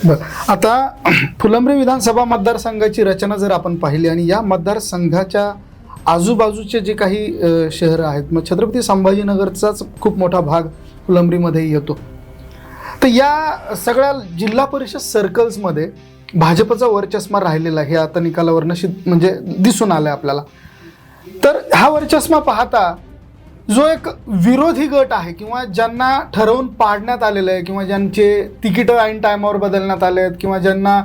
बरं, आता फुलंब्री विधानसभा मतदारसंघाची रचना जर आपण पाहिली आणि या मतदारसंघाच्या आजूबाजूचे जे काही शहरं आहेत, मग छत्रपती संभाजीनगरचाच खूप मोठा भाग फुलंब्रीमध्ये येतो. तर या सगळ्या जिल्हा परिषद सर्कल्समध्ये भाजपचा वर्चस्व राहिलेला आहे, हे आता निकालावरनं म्हणजे दिसून आलं आपल्याला. तर हा वर्चस्व पाहता जो एक विरोधी गट आहे किंवा ज्यांना ठरवून पाडण्यात आलेलं आहे किंवा ज्यांचे तिकीटं ऐन टायमावर बदलण्यात आले आहेत किंवा ज्यांना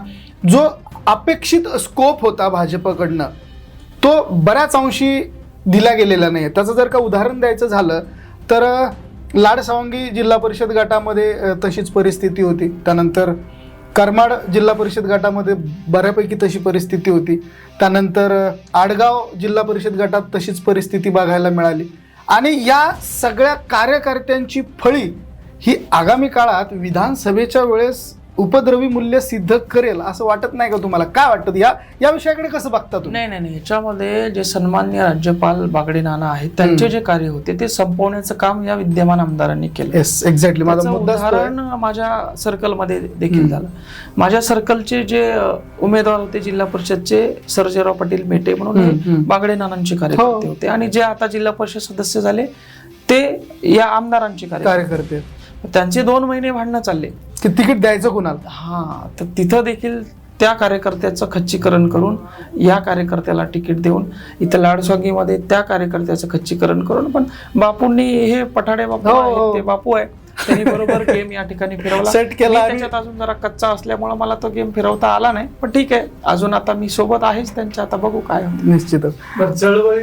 जो अपेक्षित स्कोप होता भाजपकडनं तो बऱ्याच अंशी दिला गेलेला नाही. त्याचं जर का उदाहरण द्यायचं झालं तर लाडसावंगी जिल्हा परिषद गटामध्ये तशीच परिस्थिती होती. त्यानंतर करमाड जिल्हा परिषद गटामध्ये बऱ्यापैकी तशी परिस्थिती होती. त्यानंतर आडगाव जिल्हा परिषद गटात तशीच परिस्थिती बघायला मिळाली. आणि या सगळ्या कार्यकर्त्यांची फळी ही आगामी काळात विधानसभेच्या वेळेस उपद्रवी मूल्य सिद्ध करेल असं वाटत नाही का तुम्हाला? काय वाटतं या विषयाकडे कसं बघता तुम्ही? नाही, याच्यामध्ये जे सन्माननीय राज्यपाल बागडे नाना आहेत त्यांचे जे कार्य होते ते संपवण्याचं काम या विद्यमान आमदारांनी केलं. Yes, exactly. माझं उदाहरण माझ्या सर्कलमध्ये देखील झालं. माझ्या सर्कलचे जे उमेदवार होते जिल्हा परिषदचे सर्जेराव पाटील मेटे म्हणून बागडे नानांचे कार्यकर्ते होते आणि जे आता जिल्हा परिषद सदस्य झाले ते या आमदारांचे कार्यकर्ते. त्यांचे 2 महिने भांडणं चालले की तिकीट द्यायचं कुणाला. हा, तर तिथं देखील त्या कार्यकर्त्याचं खच्चीकरण करून या कार्यकर्त्याला तिकीट देऊन, इथं लाडसावंगीमध्ये त्या कार्यकर्त्याचं खच्चीकरण करून. पण बापूंनी हे पठाडे बापू आहेत, ते बापू आहे, त्यांनी बरोबर गेम या ठिकाणी फिरवला, सेट केला. त्याच्यात अजून जरा कच्चा असल्यामुळे मला तो गेम फिरवता आला नाही, पण ठीक आहे, अजून आता मी सोबत आहेच त्यांच्या, आता बघू काय होतं. निश्चितच. चळवळी